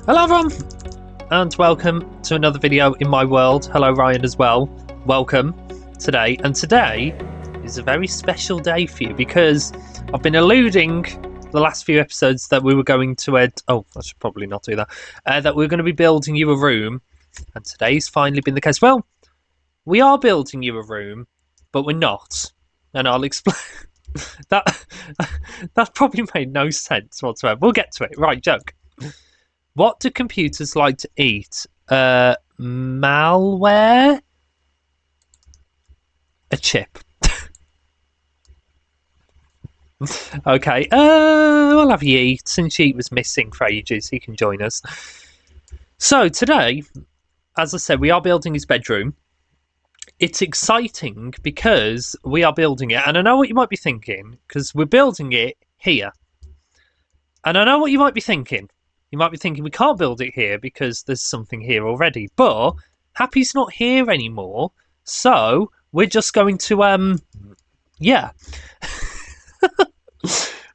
Hello everyone, and welcome to another video in my world. Hello Ryan as well. Welcome today. And today is a very special day for you because I've been alluding the last few episodes that we were going to I should probably not do that. That we're going to be building you a room, and today's finally been the case. Well, we are building you a room, but we're not. And I'll explain. That probably made no sense whatsoever. We'll get to it. Right, joke. What do computers like to eat? Malware? A chip. Okay, we'll have Yeet. Since Yeet was missing for ages, he can join us. So today, as I said, we are building his bedroom. It's exciting because we are building it. And I know what you might be thinking, because we're building it here. And I know what you might be thinking. You might be thinking, we can't build it here because there's something here already. But Happy's not here anymore. So we're just going to, yeah.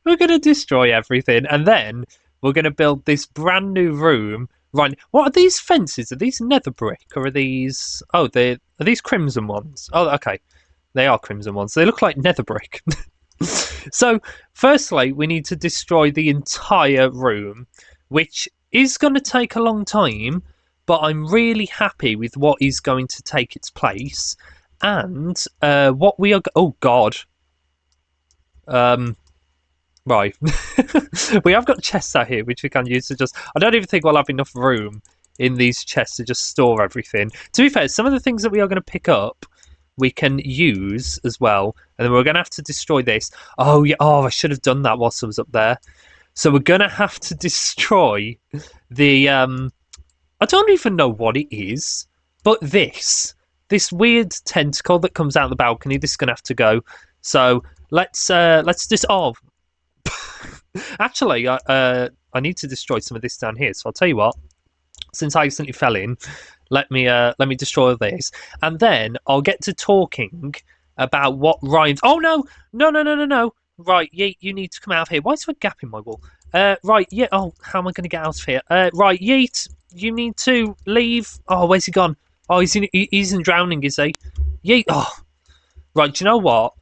We're going to destroy everything. And then we're going to build this brand new room. Right. What are these fences? Are these nether brick or are these... Oh, are these crimson ones? Oh, okay. They are crimson ones. They look like nether brick. So, firstly, we need to destroy the entire room, which is going to take a long time, but I'm really happy with what is going to take its place. And what we are... Oh, God. Right. We have got chests out here, which we can use to just... I don't even think we'll have enough room in these chests to just store everything. To be fair, some of the things that we are going to pick up, we can use as well. And then we're going to have to destroy this. Oh, yeah. Oh, I should have done that whilst I was up there. So we're going to have to destroy the... I don't even know what it is, but this weird tentacle that comes out the balcony, this is going to have to go. So let's just... Oh, actually, I need to destroy some of this down here. So I'll tell you what. Since I instantly fell in, let me destroy this, and then I'll get to talking about what Ryan's... Oh no! Right, Yeet, you need to come out of here. Why is there a gap in my wall? Right, yeah. Oh, how am I going to get out of here? Right, Yeet, you need to leave. Oh, where's he gone? Oh, he's in drowning, is he? Yeet. Oh, right. Do you know what?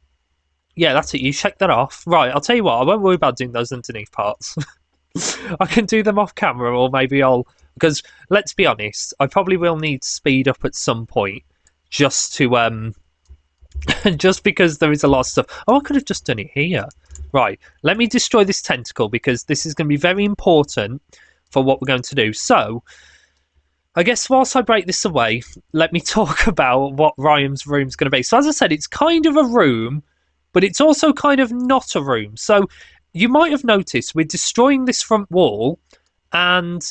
Yeah, that's it. You check that off. Right, I'll tell you what. I won't worry about doing those underneath parts. I can do them off camera, or maybe because let's be honest, I probably will need to speed up at some point just to just because there is a lot of stuff. Oh, I could have just done it here. Right, let me destroy this tentacle because this is going to be very important for what we're going to do. So, I guess whilst I break this away, let me talk about what Ryan's room's going to be. So, as I said, it's kind of a room, but it's also kind of not a room. So, you might have noticed we're destroying this front wall and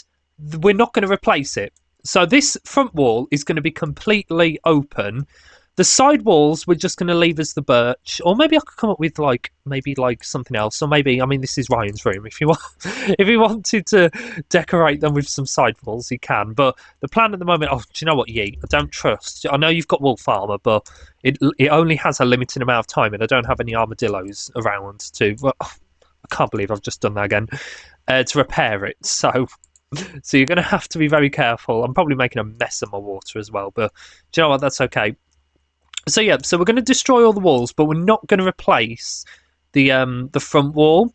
we're not going to replace it. So this front wall is going to be completely open. The side walls we're just going to leave as the birch, or maybe I could come up with maybe something else, or maybe, I mean, this is Ryan's room. If you want, if he wanted to decorate them with some side walls, he can. But the plan at the moment, oh, do you know what, Yeet? I don't trust. I know you've got wolf armor, but it only has a limited amount of time, and I don't have any armadillos around to. Well, I can't believe I've just done that again. To repair it, so you're going to have to be very careful. I'm probably making a mess of my water as well, but do you know what? That's okay. So yeah, so we're going to destroy all the walls, but we're not going to replace the front wall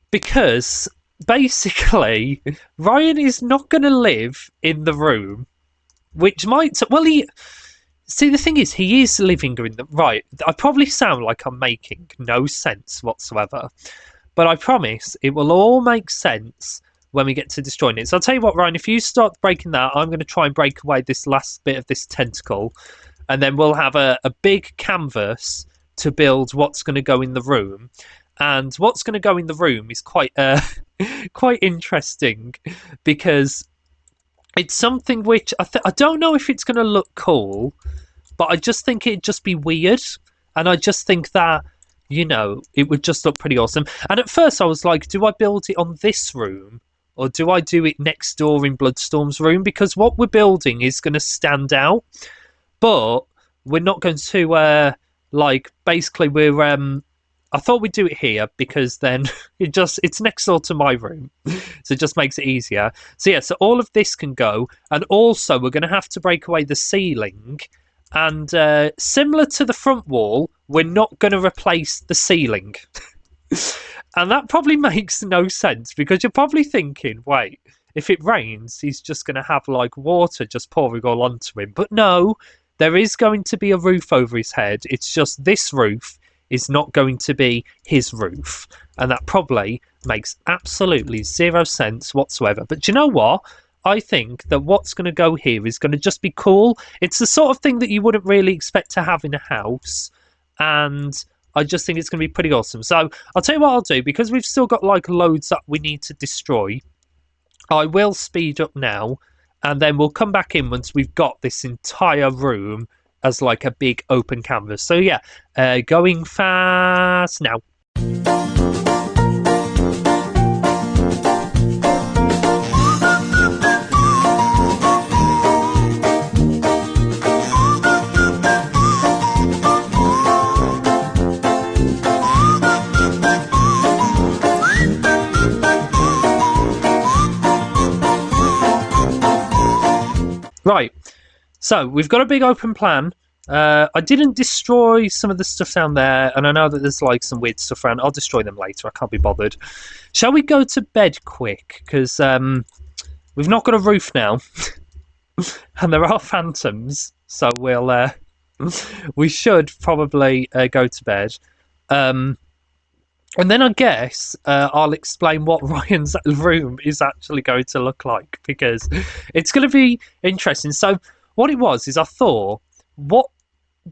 because basically Ryan is not going to live in the room, which might see, the thing is, he is living in the... Right, I probably sound like I'm making no sense whatsoever, but I promise it will all make sense when we get to destroying it. So I'll tell you what, Ryan, if you start breaking that, I'm going to try and break away this last bit of this tentacle, and then we'll have a big canvas to build what's going to go in the room. And what's going to go in the room is quite quite interesting because it's something which I don't know if it's going to look cool, but I just think it'd just be weird. And I just think that, you know, it would just look pretty awesome. And at first I was like, do I build it on this room? Or do I do it next door in Bloodstorm's room? Because what we're building is going to stand out. But we're not going to, basically we're I thought we'd do it here because then it's next door to my room, so it just makes it easier. So yeah, so all of this can go, and also we're going to have to break away the ceiling, and similar to the front wall, we're not going to replace the ceiling. And that probably makes no sense because you're probably thinking, wait, if it rains, he's just going to have like water just pouring all onto him. But no, there is going to be a roof over his head. It's just this roof is not going to be his roof. And that probably makes absolutely zero sense whatsoever. But do you know what? I think that what's going to go here is going to just be cool. It's the sort of thing that you wouldn't really expect to have in a house. And I just think it's going to be pretty awesome. So I'll tell you what I'll do. Because we've still got like loads that we need to destroy, I will speed up now. And then we'll come back in once we've got this entire room as like a big open canvas. So yeah, going fast now. Right, so we've got a big open plan. I didn't destroy some of the stuff down there, and I know that there's like some weird stuff around. I'll destroy them later. I can't be bothered. Shall we go to bed quick? Because we've not got a roof now, and there are phantoms. So we should probably go to bed. And then I guess I'll explain what Ryan's room is actually going to look like, because it's going to be interesting. So what it was is I thought, what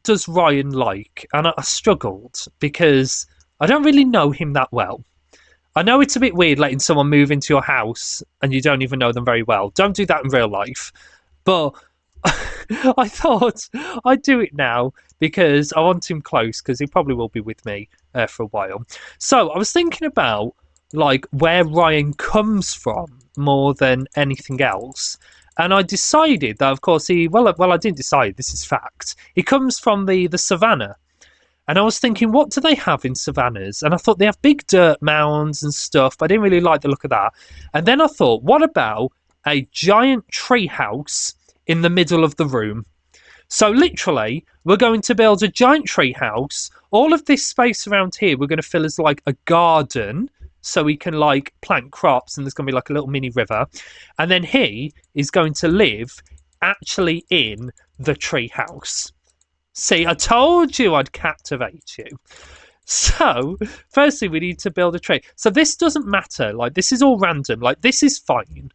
does Ryan like? And I struggled because I don't really know him that well. I know it's a bit weird letting someone move into your house and you don't even know them very well. Don't do that in real life. But I thought I'd do it now because I want him close, because he probably will be with me for a while. So I was thinking about like where Ryan comes from more than anything else. And I decided that, of course, I didn't decide, this is fact. He comes from the savannah. And I was thinking, what do they have in savannas? And I thought they have big dirt mounds and stuff, but I didn't really like the look of that. And then I thought, what about a giant tree house in the middle of the room? So literally, we're going to build a giant tree house. All of this space around here, we're going to fill as like a garden, so we can like plant crops, and there's going to be like a little mini river. And then he is going to live actually in the tree house. See, I told you I'd captivate you. So, firstly, we need to build a tree. So this doesn't matter. Like, this is all random. Like, this is fine.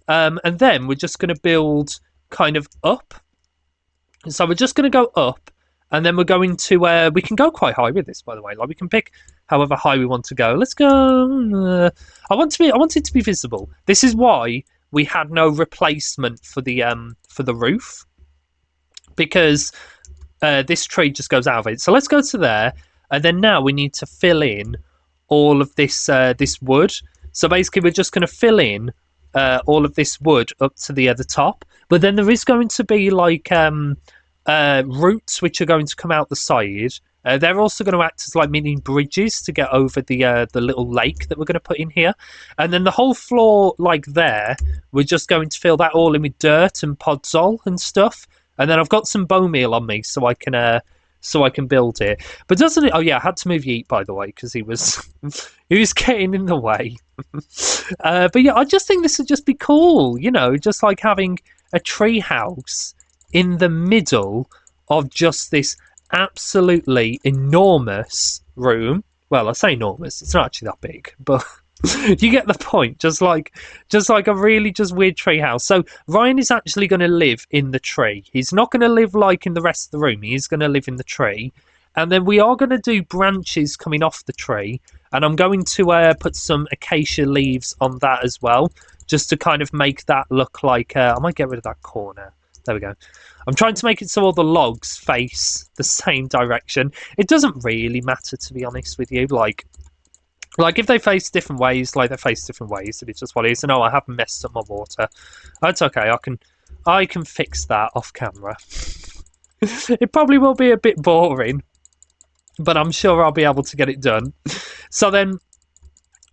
And then we're just going to build kind of up. So we're just going to go up. And then we're going to... we can go quite high with this, by the way. Like, we can pick however high we want to go. Let's go... I want it to be visible. This is why we had no replacement for the roof. Because... this tree just goes out of it. So let's go to there, and then now we need to fill in all of this this wood. So basically, we're just going to fill in all of this wood up to the top. But then there is going to be like roots which are going to come out the side. They're also going to act as like mini bridges to get over the little lake that we're going to put in here. And then the whole floor, like there, we're just going to fill that all in with dirt and podzol and stuff. And then I've got some bone meal on me, so I can build it. But doesn't it? Oh yeah, I had to move Yeet, by the way, because he was getting in the way. But yeah, I just think this would just be cool, you know, just like having a tree house in the middle of just this absolutely enormous room. Well, I say enormous; it's not actually that big, but. You get the point. Just like a really just weird tree house. So Ryan is actually going to live in the tree. He's not going to live like in the rest of the room. He's going to live in the tree. And then we are going to do branches coming off the tree. And I'm going to put some acacia leaves on that as well, just to kind of make that look like... I might get rid of that corner. There we go. I'm trying to make it so all the logs face the same direction. It doesn't really matter, to be honest with you. Like, if they face different ways, like, they face different ways. It's just what it is. And, I haven't messed up my water. That's okay. I can fix that off camera. It probably will be a bit boring. but I'm sure I'll be able to get it done. So then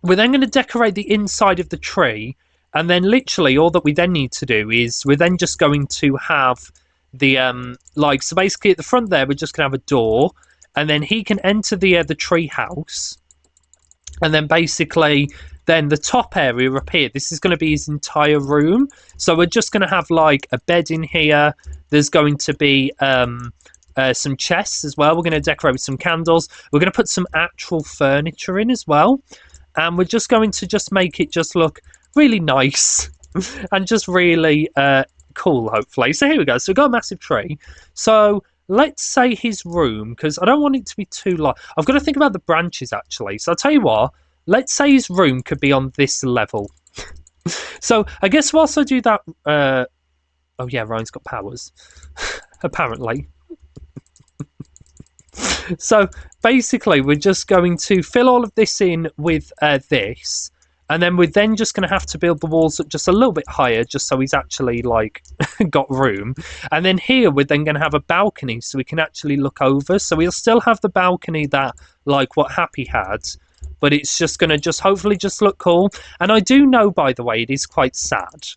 we're then going to decorate the inside of the tree, and then literally all that we then need to do is we're then just going to have the so basically at the front there we're just going to have a door, and then he can enter the tree house, and then basically then the top area up here, this is going to be his entire room. So we're just going to have like a bed in here. There's going to be some chests as well. We're going to decorate with some candles. We're going to put some actual furniture in as well, and we're just going to just make it just look really nice and just really cool, hopefully. So here we go. So we've got a massive tree. So let's say his room, because I don't want it to be too long. I've got to think about the branches, actually. So I'll tell you what. Let's say his room could be on this level. So I guess whilst I do that... oh, yeah, Ryan's got powers. Apparently. So basically, we're just going to fill all of this in with this. And then we're then just going to have to build the walls up just a little bit higher, just so he's actually, like, got room. And then here, we're then going to have a balcony so we can actually look over. So we'll still have the balcony that, like, what Happy had. But it's just going to just hopefully just look cool. And I do know, by the way, it is quite sad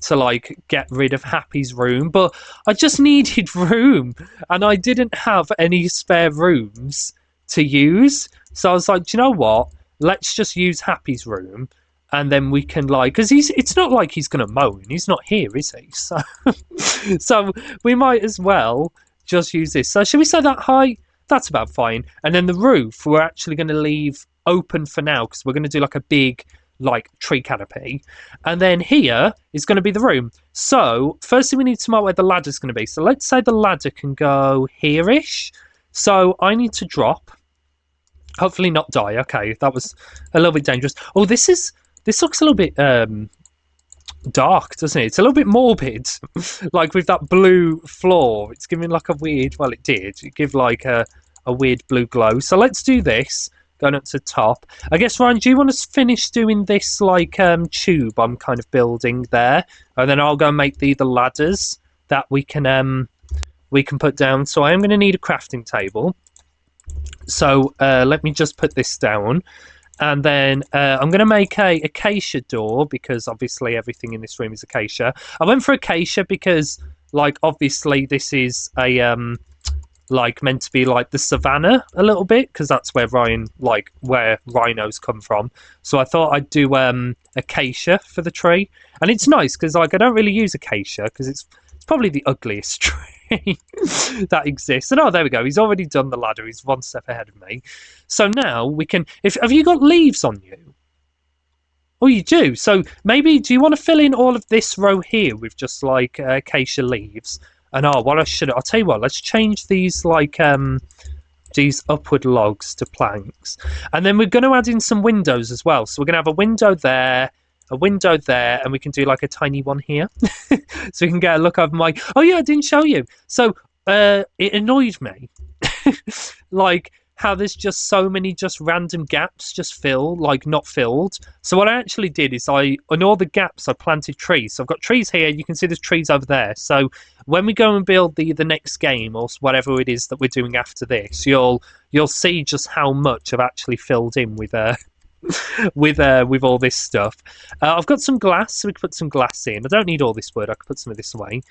to, like, get rid of Happy's room. But I just needed room. And I didn't have any spare rooms to use. So I was like, do you know what? Let's just use Happy's room. And then we can, like... Because it's not like he's going to moan. He's not here, is he? So, so we might as well just use this. So should we say that height? That's about fine. And then the roof, we're actually going to leave open for now because we're going to do like a big like tree canopy, and then here is going to be the room. So firstly we need to mark where the ladder's going to be. So let's say the ladder can go here-ish. So I need to drop, hopefully not die. Okay, that was a little bit dangerous. Oh, this looks a little bit dark, doesn't it? It's a little bit morbid. Like with that blue floor, it's giving like a weird, well it gave like a weird blue glow. So let's do this, going up to the top. I guess, Ryan, do you want to finish doing this like tube I'm kind of building there, and then I'll go and make the ladders that we can put down. So I am going to need a crafting table. So let me just put this down. And then I'm going to make a acacia door, because obviously everything in this room is acacia. I went for acacia because, like, obviously this is a like meant to be like the savannah a little bit, because that's where where rhinos come from. So I thought I'd do acacia for the tree, and it's nice because like I don't really use acacia because it's probably the ugliest tree that exists. And oh, there we go. He's already done the ladder. He's one step ahead of me. So now we can. Have you got leaves on you? Oh, you do. So maybe do you want to fill in all of this row here with just like acacia leaves? And I'll tell you what. Let's change these like these upward logs to planks, and then we're going to add in some windows as well. So we're going to have a window there, and we can do like a tiny one here, so we can get a look over my. Oh yeah, I didn't show you. So it annoyed me, like how there's just so many just random gaps just not filled. So what I actually did is on all the gaps I planted trees. So I've got trees here. You can see there's trees over there. So when we go and build the next game or whatever it is that we're doing after this, you'll see just how much I've actually filled in with with all this stuff. I've got some glass, so we can put some glass in. I don't need all this wood. I can put some of this away.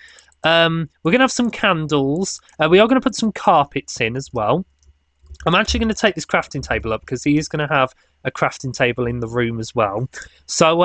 We're gonna have some candles. We are gonna put some carpets in as well. I'm actually going to take this crafting table up because he is going to have a crafting table in the room as well. So,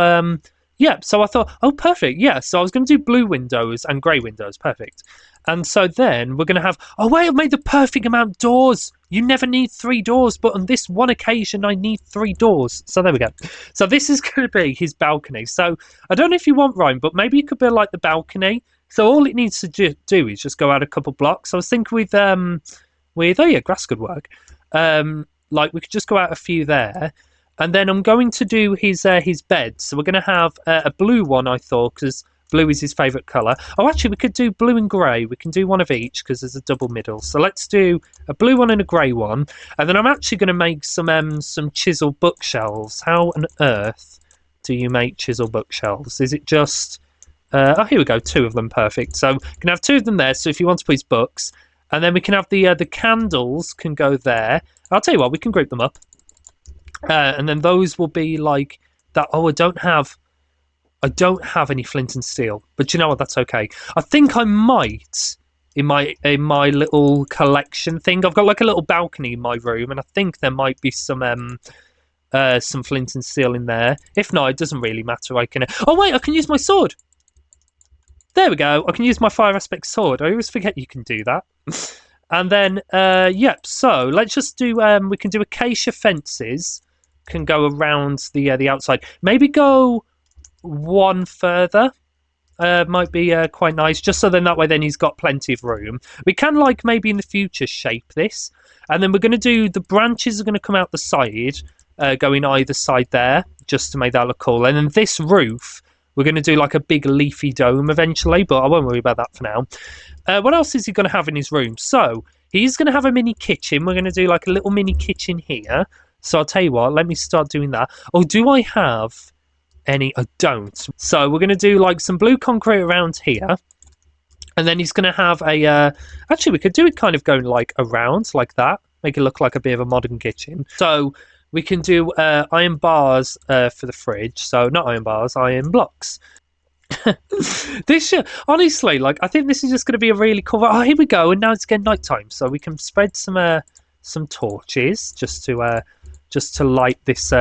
yeah, so I thought, oh, perfect. Yeah, so I was going to do blue windows and grey windows. Perfect. And so then we're going to have, oh, wait, I've made the perfect amount of doors. You never need 3 doors, but on this one occasion, I need 3 doors. So there we go. So this is going to be his balcony. So I don't know if you want, Ryan, but maybe you could build like the balcony. So all it needs to do is just go out a couple blocks. I was thinking with oh yeah, grass could work. Like we could just go out a few there, and then I'm going to do his bed. So we're going to have a blue one, I thought, because blue is his favourite colour. Oh, actually, we could do blue and grey. We can do one of each because there's a double middle. So let's do a blue one and a grey one, and then I'm actually going to make some chisel bookshelves. How on earth do you make chisel bookshelves? Is it just oh, here we go, 2 of them, perfect. So you can have 2 of them there. So if you want to put his books. And then we can have the candles can go there. I'll tell you what, we can group them up. And then those will be like that. Oh, I don't have any flint and steel, but you know what? That's okay. I think I might in my little collection thing. I've got like a little balcony in my room, and I think there might be some flint and steel in there. If not, it doesn't really matter. I can. Oh wait, I can use my sword. There we go. I can use my fire aspect sword. I always forget you can do that. And then, yep. So let's just do. We can do acacia fences. Can go around the outside. Maybe go one further. Might be quite nice. Just so then that way, then he's got plenty of room. We can like maybe in the future shape this, and then we're going to do the branches are going to come out the side, going either side there, just to make that look cool. And then this roof, we're going to do like a big leafy dome eventually, but I won't worry about that for now. What else is he going to have in his room? So he's going to have a mini kitchen. We're going to do like a little mini kitchen here. So I'll tell you what, let me start doing that. Oh, do I have any? I don't. So we're going to do like some blue concrete around here. And then he's going to have a... actually, we could do it kind of going like around like that. Make it look like a bit of a modern kitchen. So we can do iron bars for the fridge. So not iron bars, iron blocks. This should, honestly, like I think this is just going to be a really cool... Oh, here we go. And now it's getting nighttime. So we can spread some torches just to light this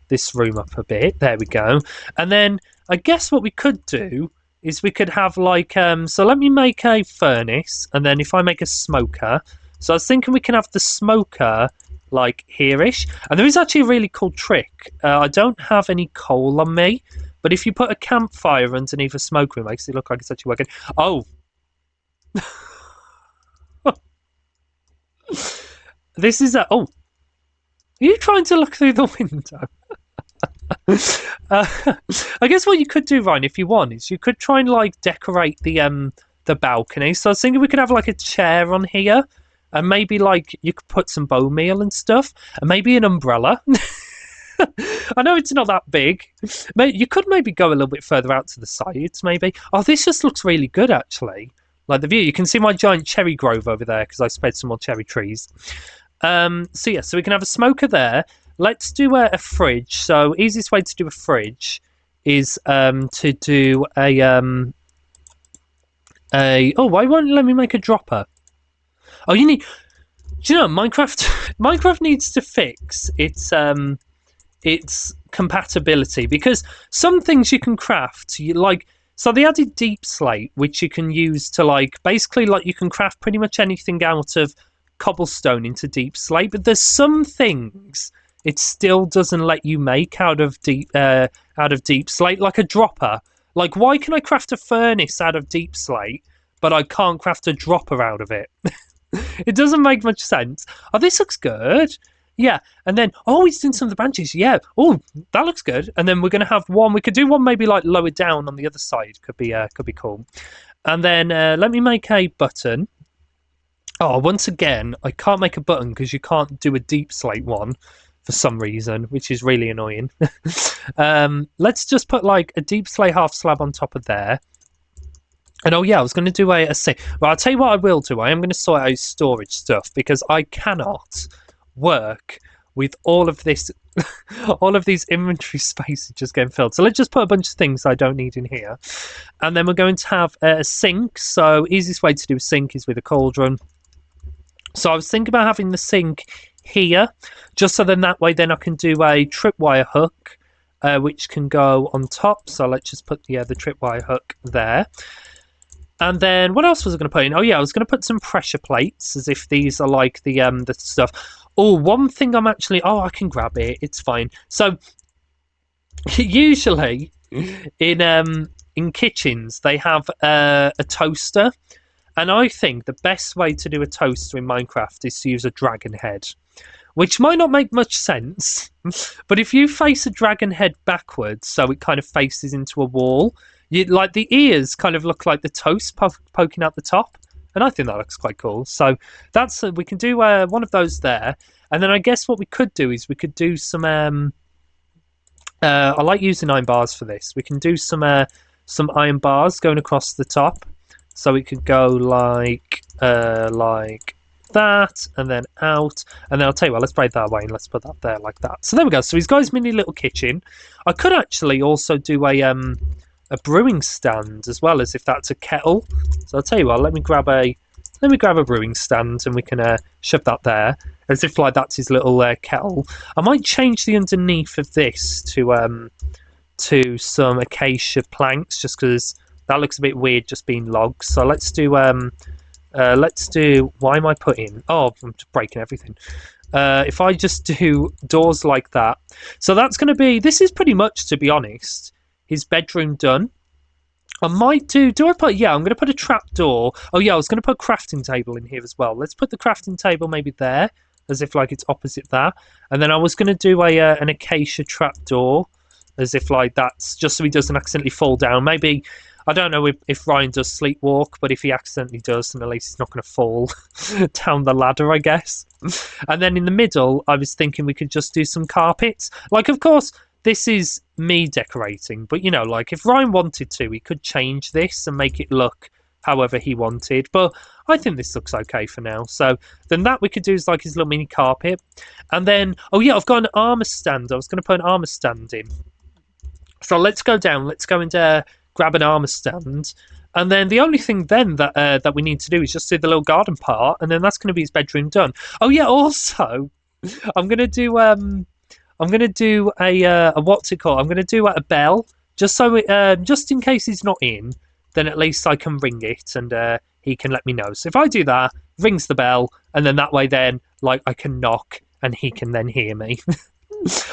this room up a bit. There we go. And then I guess what we could do is we could have like so let me make a furnace, and then if I make a smoker, so I was thinking we can have the smoker like here-ish. And there is actually a really cool trick. I don't have any coal on me, but if you put a campfire underneath a smoker, it makes it look like it's actually working. Oh. This is a... Oh. Are you trying to look through the window? I guess what you could do, Ryan, if you want, is you could try and like decorate the balcony. So I was thinking we could have like a chair on here, and maybe like you could put some bone meal and stuff, and maybe an umbrella. I know it's not that big, but you could maybe go a little bit further out to the sides, maybe. Oh, this just looks really good, actually. Like the view, you can see my giant cherry grove over there because I spread some more cherry trees. So yeah, so we can have a smoker there. Let's do a fridge. So easiest way to do a fridge is to do a oh, why won't it let me make a dropper? Oh, you need... Do you know, Minecraft needs to fix its compatibility, because some things you can craft, so they added deep slate, which you can use to like basically like you can craft pretty much anything out of cobblestone into deep slate, but there's some things it still doesn't let you make out of deep slate, like a dropper. Like, why can I craft a furnace out of deep slate, but I can't craft a dropper out of it? It doesn't make much sense. Oh, this looks good. Yeah, and then, oh, he's doing some of the branches. Yeah, oh, that looks good. And then we're going to have one. We could do one maybe like lower down on the other side. Could be cool. And then let me make a button. Oh, once again, I can't make a button because you can't do a deep slate one for some reason, which is really annoying. Let's just put like a deep slate half slab on top of there. And oh yeah, I was going to do a sink. Well, I'll tell you what I will do. I am going to sort out storage stuff because I cannot work with all of this, all of these inventory spaces just getting filled. So let's just put a bunch of things I don't need in here. And then we're going to have a sink. So easiest way to do a sink is with a cauldron. So I was thinking about having the sink here, just so then that way then I can do a tripwire hook, which can go on top. So let's just put the tripwire hook there. And then what else was I going to put in? Oh yeah, I was going to put some pressure plates, as if these are like the stuff. Oh, one thing I'm actually... Oh, I can grab it. It's fine. So usually in kitchens they have a toaster, and I think the best way to do a toaster in Minecraft is to use a dragon head, which might not make much sense, but if you face a dragon head backwards, so it kind of faces into a wall, like the ears kind of look like the toast poking out the top, and I think that looks quite cool. So that's we can do one of those there, and then I guess what we could do is we could do some. I like using iron bars for this. We can do some iron bars going across the top, so it could go like like that, and then out, and then I'll tell you what, let's break that away and let's put that there like that. So there we go. So he's got his mini little kitchen. I could actually also do a brewing stand as well, as if that's a kettle. So I'll tell you what, let me grab a brewing stand and we can shove that there, as if like that's his little kettle. I might change the underneath of this to some acacia planks, just because that looks a bit weird just being logs. So let's do why am I putting, oh, I'm just breaking everything. If I just do doors like that, so that's going to be, this is pretty much, to be honest, his bedroom done. I might do I put, yeah, I'm going to put a trap door. Oh yeah, I was going to put a crafting table in here as well. Let's put the crafting table maybe there, as if like it's opposite that. And then I was going to do an acacia trap door, as if like that's just so he doesn't accidentally fall down. Maybe, I don't know if Ryan does sleepwalk, but if he accidentally does, then at least he's not going to fall down the ladder, I guess. And then in the middle, I was thinking we could just do some carpets. Like, of course, this is me decorating, but, you know, like, if Ryan wanted to, he could change this and make it look however he wanted. But I think this looks okay for now. So then that we could do is, like, his little mini carpet. And then, oh, yeah, I've got an armour stand. I was going to put an armour stand in. So let's go down. Let's go and grab an armour stand. And then the only thing then that we need to do is just do the little garden part, and then that's going to be his bedroom done. Oh yeah, also I'm going to do a what's it called? I'm going to do a bell, just so just in case he's not in, then at least I can ring it and he can let me know. So if I do that, rings the bell, and then that way then like I can knock and he can then hear me.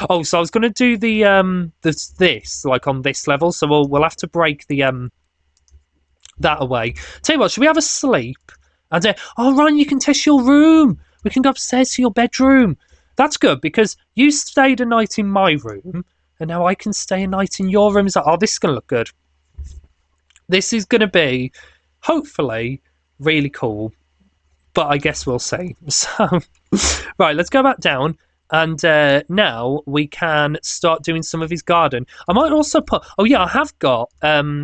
Oh, so I was going to do the this like on this level, so we'll have to break the that away. Tell you what, should we have a sleep? And oh, Ryan, you can test your room. We can go upstairs to your bedroom. That's good, because you stayed a night in my room, and now I can stay a night in your room. It's like, oh, this is going to look good. This is going to be, hopefully, really cool. But I guess we'll see. So, right, let's go back down. And now we can start doing some of his garden. I might also put, oh yeah, I have got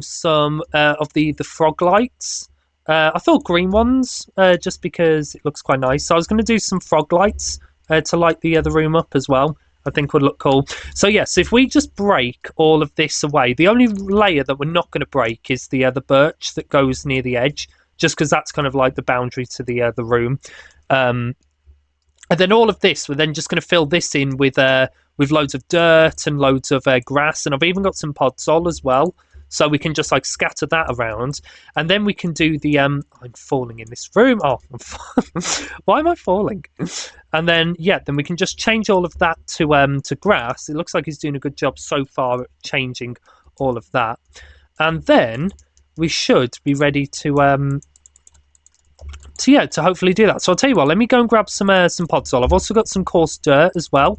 some of the frog lights. I thought green ones, just because it looks quite nice. So I was going to do some frog lights to light the other room up as well. I think would look cool. So yes, if we just break all of this away, the only layer that we're not going to break is the birch that goes near the edge, just because that's kind of like the boundary to the room. And then all of this, we're then just going to fill this in with loads of dirt and loads of grass. And I've even got some podzol as well. So we can just like scatter that around. And then we can do the, I'm falling in this room. Oh, why am I falling? And then, yeah, then we can just change all of that to grass. It looks like he's doing a good job so far at changing all of that. And then we should be ready to hopefully do that. So I'll tell you what, let me go and grab some podzol. I've also got some coarse dirt as well,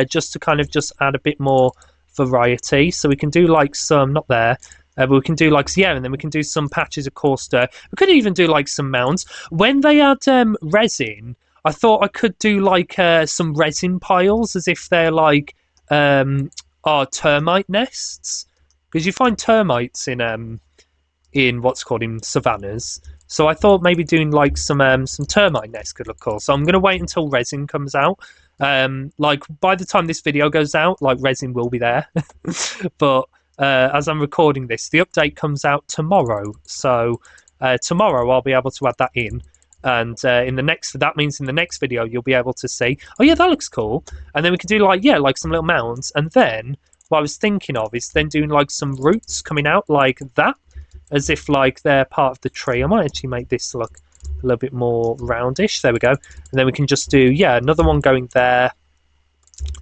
just to kind of just add a bit more variety. So we can do like some, not there, but we can do like, yeah, and then we can do some patches of coarse dirt. We could even do like some mounds. When they add resin, I thought I could do like some resin piles, as if they're like termite nests, because you find termites in what's called in savannas. So I thought maybe doing like some termite nests could look cool. So I'm going to wait until resin comes out. Like by the time this video goes out, like resin will be there. But as I'm recording this, the update comes out tomorrow. So tomorrow I'll be able to add that in. And that means in the next video you'll be able to see, oh yeah, that looks cool. And then we can do like some little mounds. And then what I was thinking of is then doing like some roots coming out like that, as if like they're part of the tree. I might actually make this look a little bit more roundish. There we go. And then we can just do, yeah, another one going there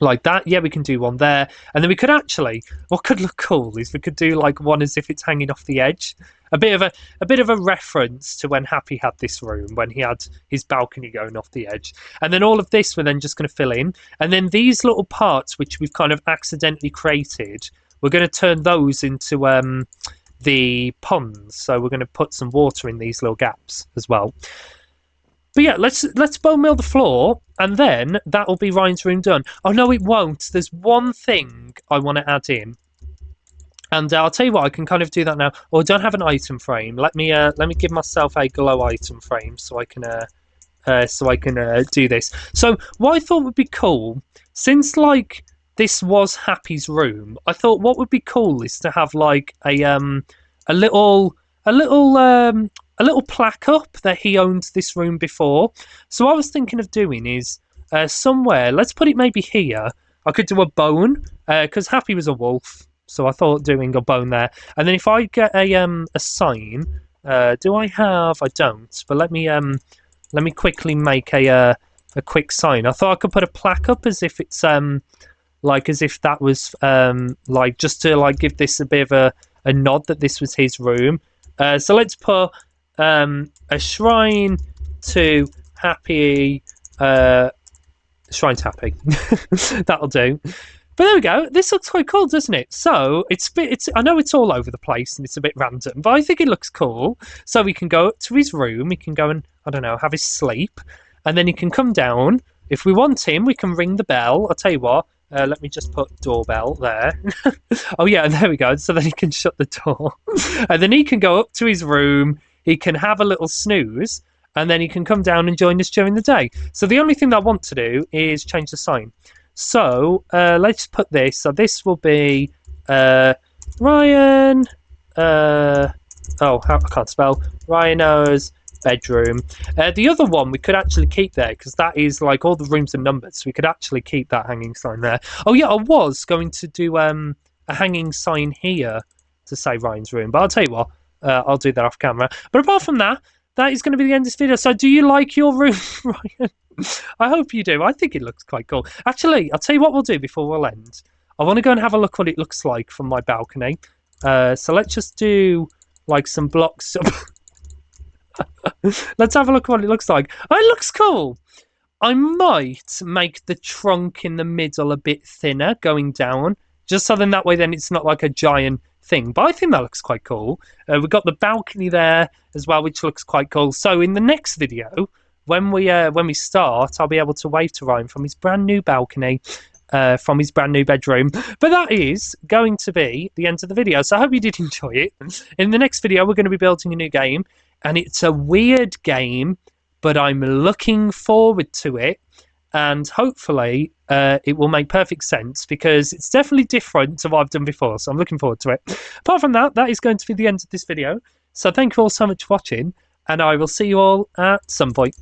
like that. Yeah, we can do one there. And then we could actually, what could look cool is we could do like one as if it's hanging off the edge. A bit of a reference to when Happy had this room, when he had his balcony going off the edge. And then all of this we're then just going to fill in. And then these little parts which we've kind of accidentally created, we're going to turn those into the ponds. So we're going to put some water in these little gaps as well. But yeah, let's bone meal the floor, and then that'll be Ryan's room done. Oh no, it won't. There's one thing I want to add in. And I'll tell you what, I can kind of do that now. Or don't have an item frame. Let me give myself a glow item frame so I can do this. So what I thought would be cool, since like this was Happy's room, I thought what would be cool is to have like a little a little a little plaque up that he owned this room before. So what I was thinking of doing is somewhere. Let's put it maybe here. I could do a bone because Happy was a wolf. So I thought doing a bone there, and then if I get a sign, do I have? I don't. But let me quickly make a quick sign. I thought I could put a plaque up as if it's like as if that was like just to like give this a bit of a nod that this was his room. So let's put a shrine to Happy. Shrine to Happy. That'll do. But there we go. This looks quite cool, doesn't it? So I know it's all over the place and it's a bit random, but I think it looks cool. So we can go up to his room. He can go and, I don't know, have his sleep, and then he can come down. If we want him, we can ring the bell. I'll tell you what. Let me just put doorbell there. Oh yeah, there we go. So then he can shut the door, and then he can go up to his room. He can have a little snooze, and then he can come down and join us during the day. So the only thing that I want to do is change the sign. So let's put this. So this will be Ryan. I can't spell. Rhino's bedroom. The other one we could actually keep there because that is like all the rooms are numbered. So we could actually keep that hanging sign there. Oh yeah, I was going to do a hanging sign here to say Ryan's room, but I'll tell you what. I'll do that off camera. But apart from that, that is going to be the end of this video. So do you like your room, Ryan? I hope you do. I think it looks quite cool. Actually, I'll tell you what we'll do before we'll end. I want to go and have a look what it looks like from my balcony. So let's just do like some blocks. Let's have a look what it looks like. Oh, it looks cool. I might make the trunk in the middle a bit thinner going down, just so then that way then it's not like a giant thing. But I think that looks quite cool. We've got the balcony there as well, which looks quite cool. So in the next video, when we start, I'll be able to wave to Ryan from his brand new balcony, from his brand new bedroom. But that is going to be the end of the video. So I hope you did enjoy it. In the next video, we're going to be building a new game, and it's a weird game, but I'm looking forward to it. And hopefully it will make perfect sense because it's definitely different to what I've done before. So I'm looking forward to it. Apart from that, that is going to be the end of this video. So thank you all so much for watching, and I will see you all at some point.